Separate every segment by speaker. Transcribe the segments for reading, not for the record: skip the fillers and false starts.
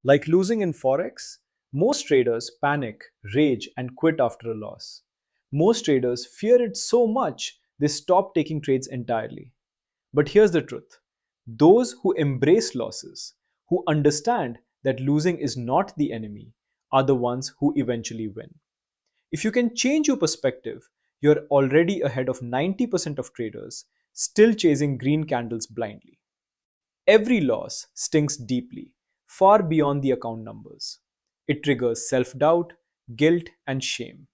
Speaker 1: Like losing in Forex, most traders panic, rage, and quit after a loss. Most traders fear it so much they stop taking trades entirely. But here's the truth: those who embrace losses, who understand that losing is not the enemy, are the ones who eventually win. If you can change your perspective, you're already ahead of 90% of traders still chasing green candles blindly. Every loss stings deeply, far beyond the account numbers. It triggers self doubt, guilt, and shame.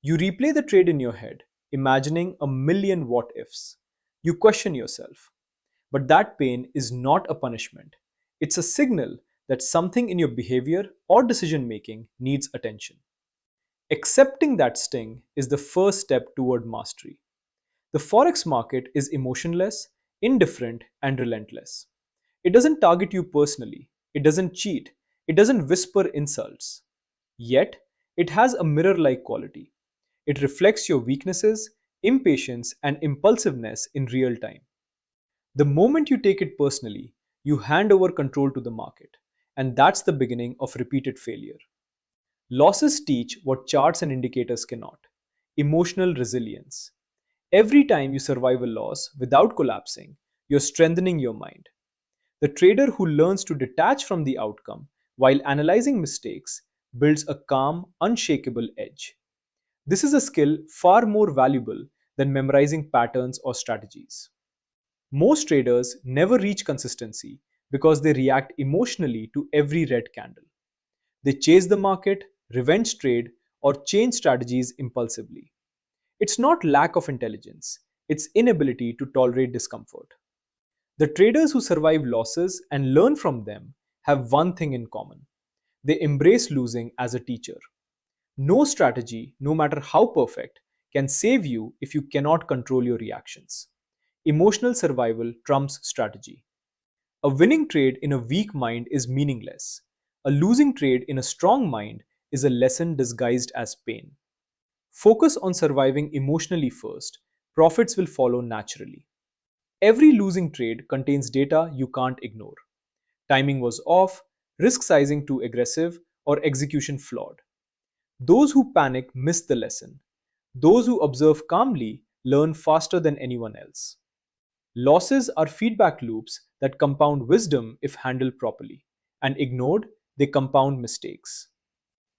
Speaker 1: You replay the trade in your head, imagining a million what ifs. You question yourself. But that pain is not a punishment, it's a signal that something in your behavior or decision making needs attention. Accepting that sting is the first step toward mastery. The forex market is emotionless, indifferent, and relentless. It doesn't target you personally, it doesn't cheat, it doesn't whisper insults. Yet, it has a mirror like quality. It reflects your weaknesses, impatience, and impulsiveness in real time. The moment you take it personally, you hand over control to the market, and that's the beginning of repeated failure. Losses teach what charts and indicators cannot: emotional resilience. Every time you survive a loss without collapsing, you're strengthening your mind. The trader who learns to detach from the outcome while analyzing mistakes builds a calm, unshakable edge. This is a skill far more valuable than memorizing patterns or strategies. Most traders never reach consistency because they react emotionally to every red candle. They chase the market, revenge trade, or change strategies impulsively. It's not lack of intelligence, it's inability to tolerate discomfort. The traders who survive losses and learn from them have one thing in common: they embrace losing as a teacher. No strategy, no matter how perfect, can save you if you cannot control your reactions. Emotional survival trumps strategy. A winning trade in a weak mind is meaningless. A losing trade in a strong mind is a lesson disguised as pain. Focus on surviving emotionally first. Profits will follow naturally. Every losing trade contains data you can't ignore. Timing was off, risk sizing too aggressive, or execution flawed. Those who panic miss the lesson. Those who observe calmly learn faster than anyone else. Losses are feedback loops that compound wisdom if handled properly, and ignored, they compound mistakes.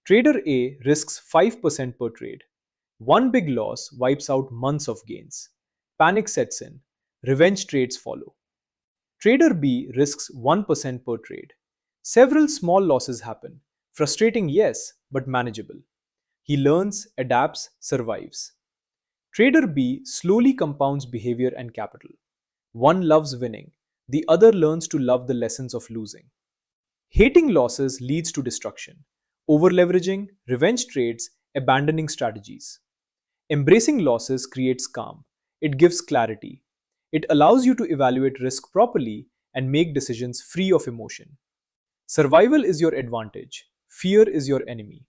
Speaker 1: Trader A risks 5% per trade. One big loss wipes out months of gains. Panic sets in. Revenge trades follow. Trader B risks 1% per trade. Several small losses happen. Frustrating, yes, but manageable. He learns, adapts, survives. Trader B slowly compounds behavior and capital. One loves winning, the other learns to love the lessons of losing. Hating losses leads to destruction, over-leveraging, revenge trades, abandoning strategies. Embracing losses creates calm. It gives clarity. It allows you to evaluate risk properly and make decisions free of emotion. Survival is your advantage. Fear is your enemy.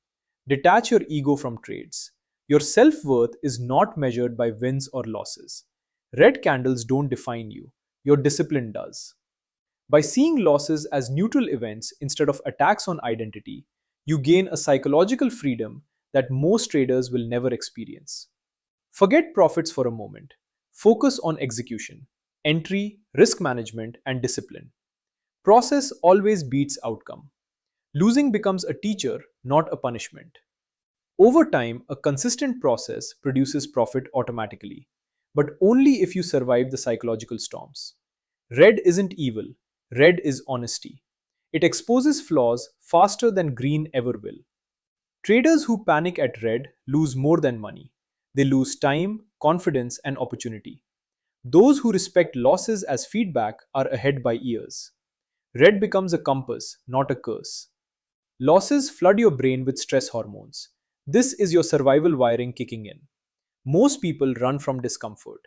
Speaker 1: Detach your ego from trades. Your self worth is not measured by wins or losses. Red candles don't define you, your discipline does. By seeing losses as neutral events instead of attacks on identity, you gain a psychological freedom that most traders will never experience. Forget profits for a moment. Focus on execution, entry, risk management, and discipline. Process always beats outcome. Losing becomes a teacher, not a punishment. Over time, a consistent process produces profit automatically, but only if you survive the psychological storms. Red isn't evil, red is honesty. It exposes flaws faster than green ever will. Traders who panic at red lose more than money. They lose time, confidence, and opportunity. Those who respect losses as feedback are ahead by years. Red becomes a compass, not a curse. Losses flood your brain with stress hormones. This is your survival wiring kicking in. Most people run from discomfort.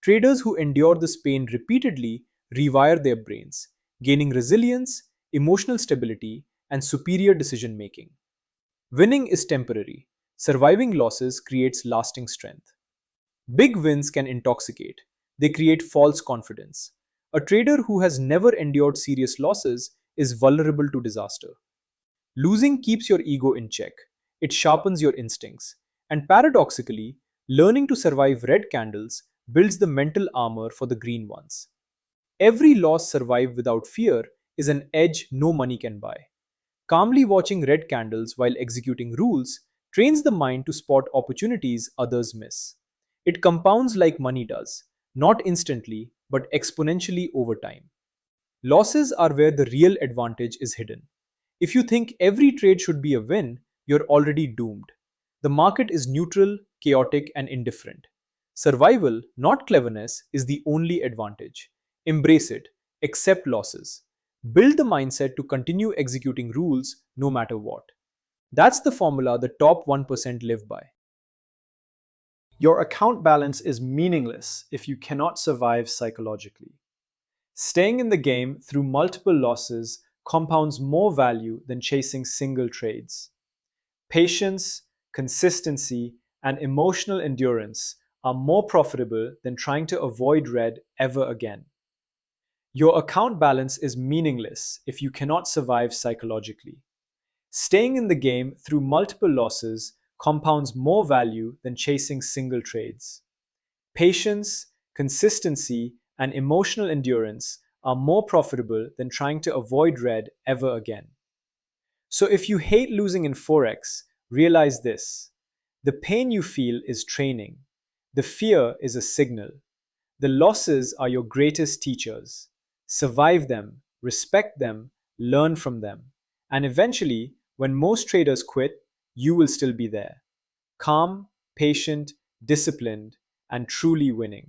Speaker 1: Traders who endure this pain repeatedly rewire their brains, gaining resilience, emotional stability, and superior decision making. Winning is temporary. Surviving losses creates lasting strength. Big wins can intoxicate. They create false confidence. A trader who has never endured serious losses is vulnerable to disaster. Losing keeps your ego in check, it sharpens your instincts, and paradoxically, learning to survive red candles builds the mental armor for the green ones. Every loss survived without fear is an edge no money can buy. Calmly watching red candles while executing rules trains the mind to spot opportunities others miss. It compounds like money does, not instantly, but exponentially over time. Losses are where the real advantage is hidden. If you think every trade should be a win, you're already doomed. The market is neutral, chaotic, and indifferent. Survival, not cleverness, is the only advantage. Embrace it, accept losses. Build the mindset to continue executing rules no matter what. That's the formula the top 1% live by. Your account balance is meaningless if you cannot survive psychologically. Staying in the game through multiple losses compounds more value than chasing single trades. Patience, consistency, and emotional endurance are more profitable than trying to avoid red ever again. Your account balance is meaningless if you cannot survive psychologically. Staying in the game through multiple losses compounds more value than chasing single trades. Patience, consistency, and emotional endurance are more profitable than trying to avoid red ever again. So if you hate losing in Forex, realize this: the pain you feel is training, the fear is a signal, the losses are your greatest teachers. Survive them, respect them, learn from them. And eventually, when most traders quit, you will still be there. Calm, patient, disciplined, and truly winning.